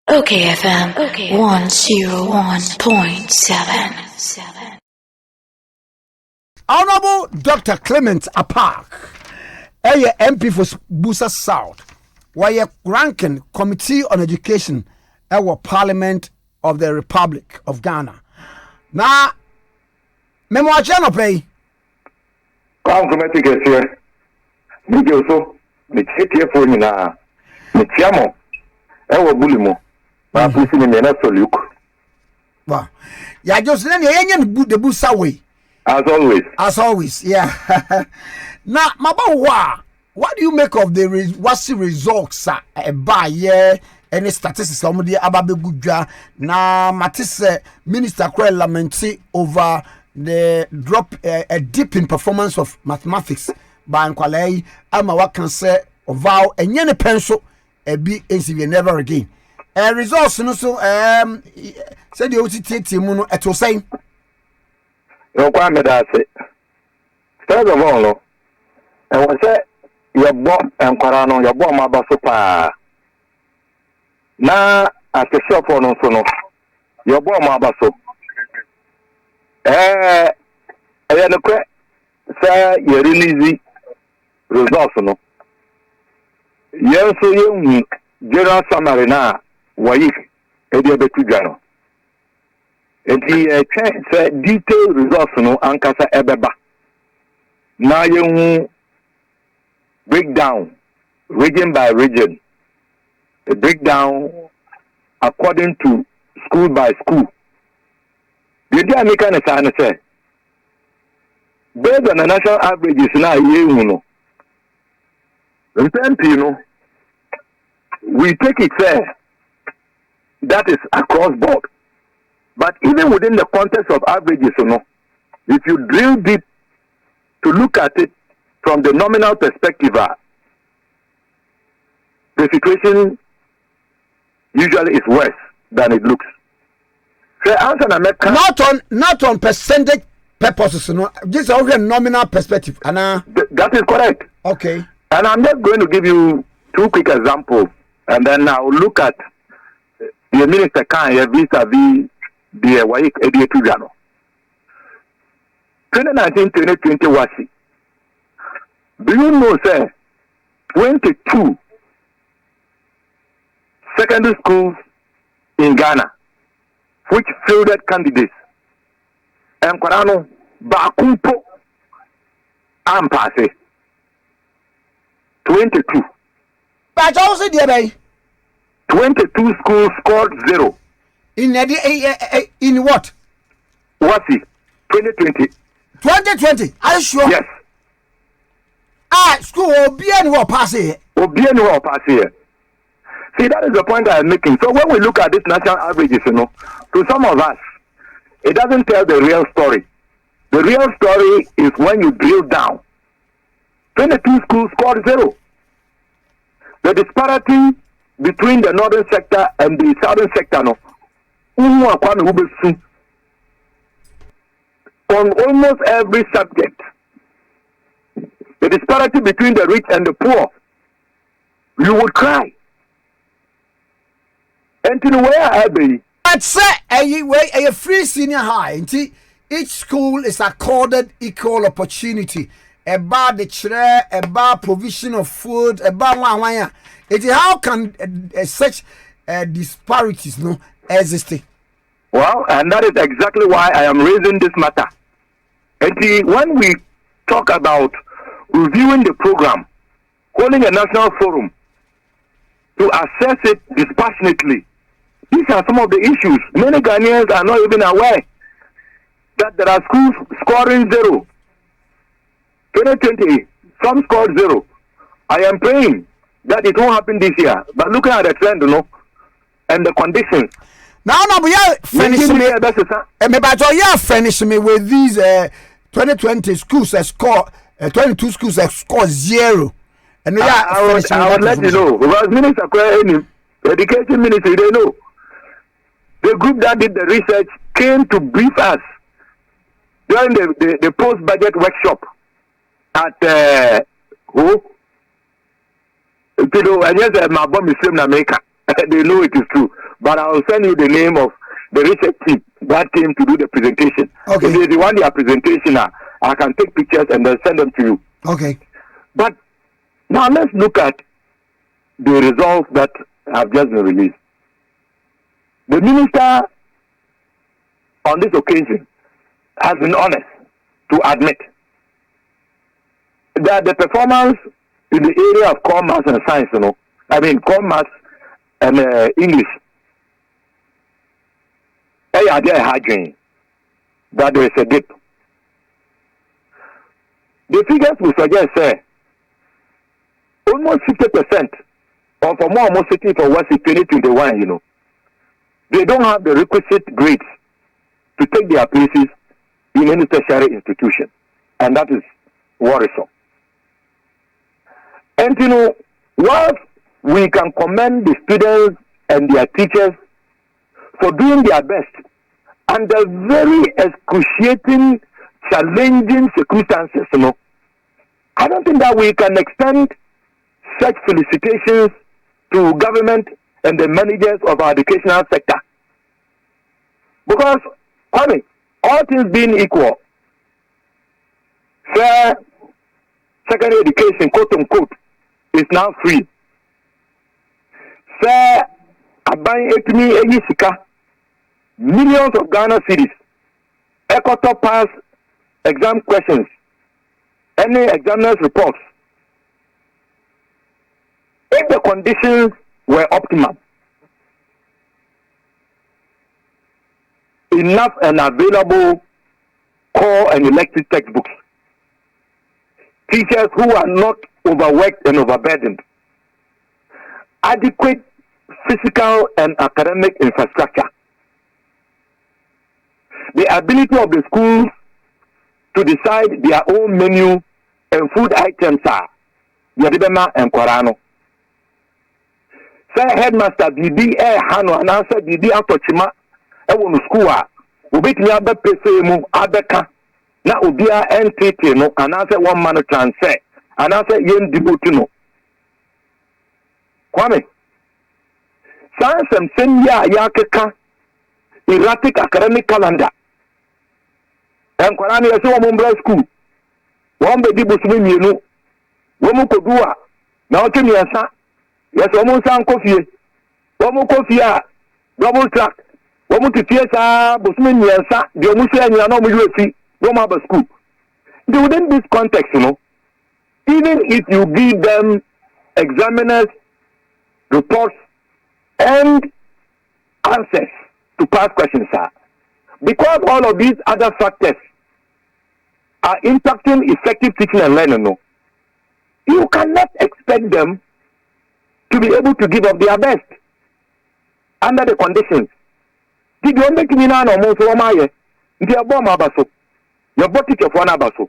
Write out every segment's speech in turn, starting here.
OKFM 101.7. Honorable Dr. Clement Apaak, MP for Busa South, why ranking Committee on Education our Parliament of the Republic of Ghana. Now, memoir channel pay. Come from etiquette here. Me so, me check here for you now. Me chiamo. Ewo bulimo. Ma pusi me na soluk. Wow. Yeah, just then you the Busa way. As always. As always, yeah. Now, what do you make of the WASSCE results? Any statistics somebody ababe gudwa na matise minister Clement lamenti over the drop a dip in performance of mathematics by nkwalai ama wakan say vow enye ne penso ebi ensive never again results no so said the OTT mu no eto say no kwa me da say first of all no e was say your bomb enkwara no your bomb abaso pa na atesho for no so no your bomb abaso no kwe say you release results no yenso yemu general summary na wayi edi abetu gano enti say detailed results no ankasa ebeba na yemu breakdown region by region, a breakdown according to school by school. The idea making a sign say based on the national averages now you know we take it fair that is across board. But even within the context of averages, if you drill deep to look at it from the nominal perspective, the situation usually is worse than it looks. So answer not on percentage purposes, just a nominal perspective. That is correct. Okay. And I'm just going to give you two quick examples, and then I'll look at the minister vis-a-vis the Waik Edietugano. 2019-2020 WASSCE. Do you know, sir, 22 secondary schools in Ghana which fielded candidates and Korano Bakumpo Ampase 22. But also the 22 schools scored 0. In what? WASSCE 2020. 2020. Are you sure? Yes. School Obian will pass here. Obian will pass here. See, that is the point I am making. So when we look at these national averages, to some of us, it doesn't tell the real story. The real story is when you drill down. 22 schools scored 0. The disparity between the northern sector and the southern sector, on almost every subject. The disparity between the rich and the poor, you would cry. And to the way I be. I'd say a free senior high. Each school is accorded equal opportunity. About the chair, about provision of food, about one. How can such disparities exist? Well, and that is exactly why I am raising this matter. And when we talk about reviewing the program, holding a national forum to assess it dispassionately, these are some of the issues. Many Ghanaians are not even aware that there are schools scoring 0. 2020, some scored 0. I am praying that it won't happen this year. But looking at the trend, and the conditions. Now, we are finishing me with these 2020 schools that score 22 schools that score 0. And I would let you know because Minister Education Ministry, they know. The group that did the research came to brief us during the post-budget workshop at and yes, my bomb is in America. They know it is true. but I'll send you the name of the research team that came to do the presentation. Okay. If they want their presentation, I can take pictures and then send them to you. Okay. But now let's look at the results that have just been released. The minister on this occasion has been honest to admit that the performance in the area of commerce and science, commerce and English, that there is a dip. The figures will suggest almost 50% of more city for WASSCE 2021, they don't have the requisite grades to take their places in any tertiary institution. And that is worrisome. And whilst we can commend the students and their teachers for doing their best under very excruciating, challenging circumstances, I don't think that we can extend such felicitations to government and the managers of our educational sector. Because, all things being equal, fair secondary education, quote unquote, is now free. Fair Abai Etumi Eyisika, millions of Ghana cedis, Equator pass exam questions, any examiner's reports. If the conditions were optimal, enough and available core and elective textbooks, teachers who are not overworked and overburdened, adequate physical and academic infrastructure, the ability of the schools to decide their own menu and food items are Yadibema and Korano. Say headmaster Bibi Hano and answer Bibi Atochima Ewonu school ubetimi abepese mu abeka na obia entity no and answer one man transfer and answer yen devote no. Kwame science and senya yakeka erratic academic calendar. And Korano yesi wo mbra school. Won be di bosumi mienu. Wo mu kodua na otemi ansa. Yes, almost Kofie. Womu Kofia, double track. Womu to Tiesa, Busmin Yansa, the Omusia and Yanom USC, Roma school. Within this context, even if you give them examiners, reports, and answers to past questions, because all of these other factors are impacting effective teaching and learning, you cannot expect them to be able to give up their best under the conditions. Did you make me now no so my dear bomb abaso? Your body of one abaso.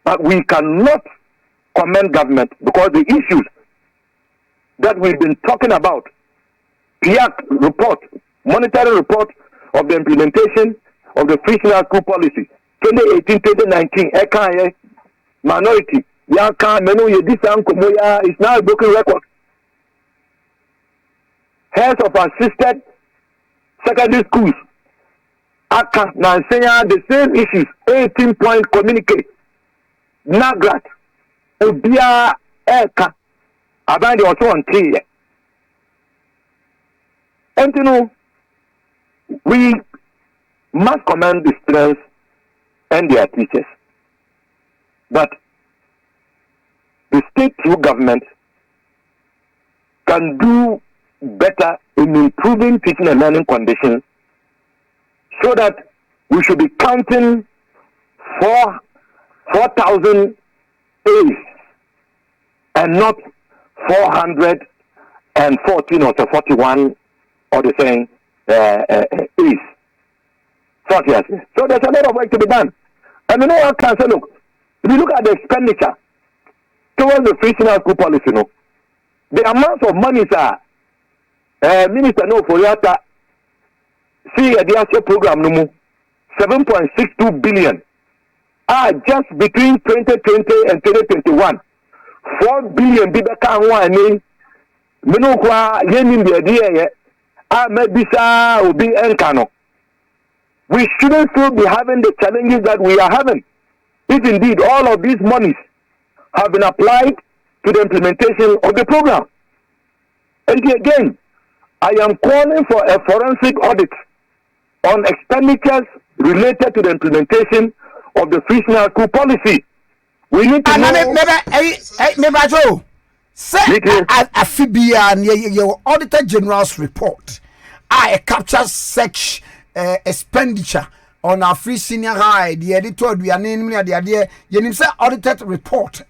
But we cannot commend government because the issues that we've been talking about, PIAC report, monetary report of the implementation of the free school policy, 2018-2019, minority, is now a broken record. Heads of assisted secondary schools, ACA, Nansenya, the same issues, 18-point communicate, NAGRAT, Obia, Eka, Abandi also on 3 years. And we must commend the students and their teachers. But the state through government can do better in improving teaching and learning conditions so that we should be counting 4,000 A's and not 414 or 41 or the same A's. So there's a lot of work to be done. And what can I say? Look, if you look at the expenditure towards the free school policy, the amount of money are Minister no for yata see a DSA program no more 7.62 billion just between 2020 and 2021 4 billion bibeka one ni menu kwa yenim the idea Mebisa Obi Enkano. We shouldn't still be having the challenges that we are having. If indeed all of these monies have been applied to the implementation of the program. And again, I am calling for a forensic audit on expenditures related to the implementation of the free senior school policy. We need to know. Maybe say a FIBIA and your Auditor General's report. I capture such expenditure on our free senior high. The editor, we are naming the idea. You say audited report.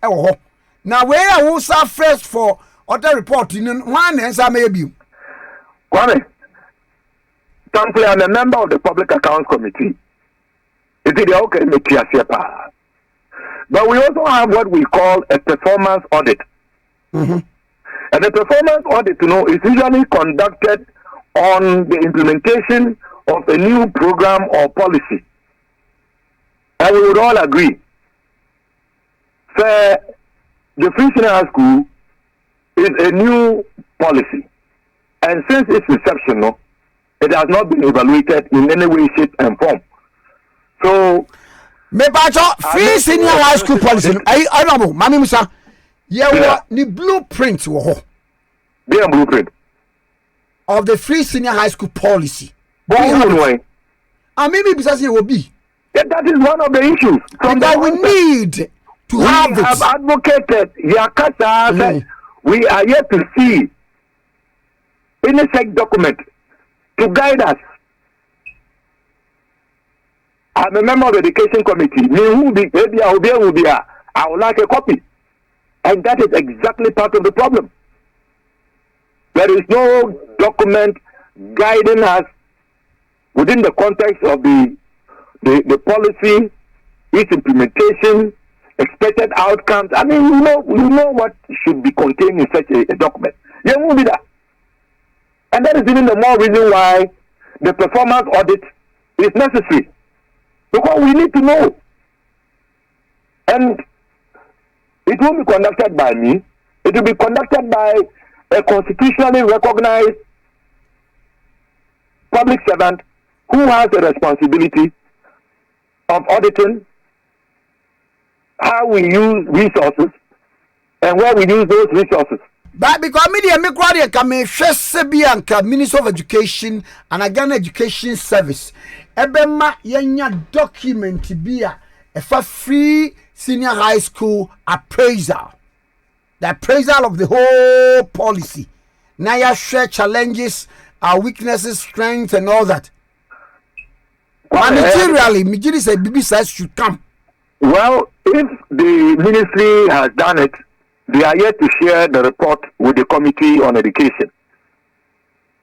Now, where I will start first for other reporting one answer maybe. Kwame, thankfully, I'm a member of the Public Accounts Committee. It is okay, but we also have what we call a performance audit. And the performance audit, is usually conducted on the implementation of a new program or policy. And we would all agree that the free senior high school is a new policy. And since its inception, it has not been evaluated in any way, shape, and form. So, free senior high school policy. I don't know, Mami Musa. Yeah, the blueprint the blueprint of the free senior high school policy. And maybe because it will be. That is one of the issues. That we need to have it. We have advocated Yakata that we are yet to see any such document to guide us. I'm a member of the education committee. I would like a copy. And that is exactly part of the problem. There is no document guiding us within the context of the policy, its implementation, expected outcomes. I mean, you know what should be contained in such a document. There won't be that. And that is even the more reason why the performance audit is necessary. Because we need to know. And it won't be conducted by me. It will be conducted by a constitutionally recognized public servant who has a responsibility of auditing how we use resources and where we use those resources. But because media me can Minister of Education and again Education Service. Ebema yenya document bia a free senior high school appraisal. The appraisal of the whole policy. Now you share challenges, our weaknesses, strengths, and all that. Materially, Mijiri said BB size should come. Well, if the ministry has done it, they are yet to share the report with the Committee on Education.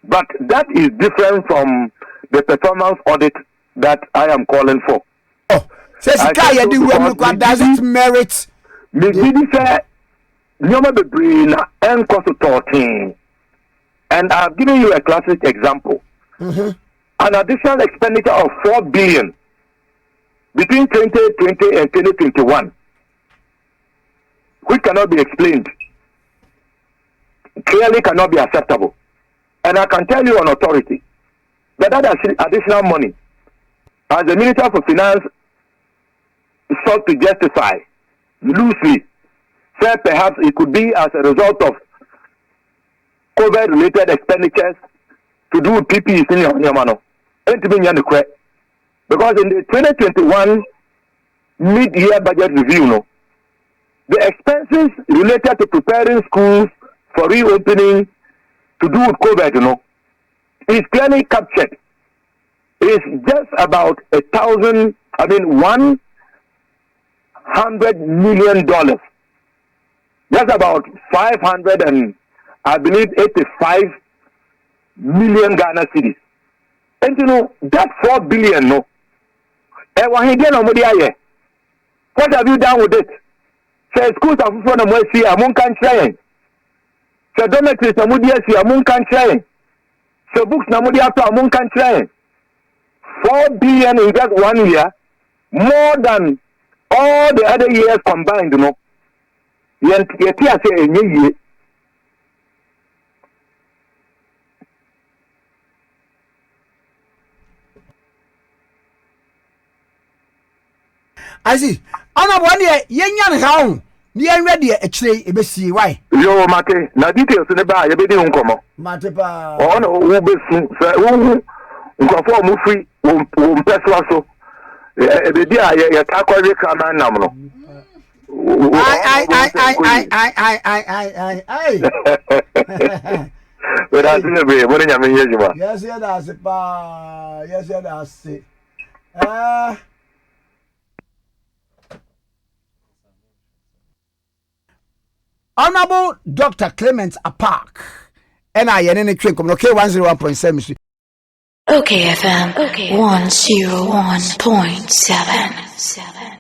But that is different from the performance audit that I am calling for. Oh, says does it merit? Mijiri said, the brain and consulting. And I've given you a classic example. An additional expenditure of 4 billion between 2020 and 2021, which cannot be explained, clearly cannot be acceptable. And I can tell you on authority that additional money, as the Minister for Finance sought to justify loosely, said perhaps it could be as a result of COVID-related expenditures to do with PPEs in Yamano. Because in the 2021 mid-year budget review, the expenses related to preparing schools for reopening to do with COVID, is clearly captured. It's just about $100 million. That's about 85 million Ghana cedis. And that 4 billion, what have you done with it? Say schools are for the Mercy, among country. Say dormitories, among country. Say books, among country. 4 billion in just 1 year, more than all the other years combined, I see. Honorable one year, yen how. Near ready a tree, a bessie, why? Yo, Mate, na details in the bar, you be doing come. Matepa. Oh, no, who be soon, sir, who free, who press also. The dear, you can't call it come and namno. I. But I didn't be, what do you mean? Yes, that's it. Yes, that's it. Honorable Dr. Clement Apaak, and I and any train come okay 101.7. OKFM 101.7.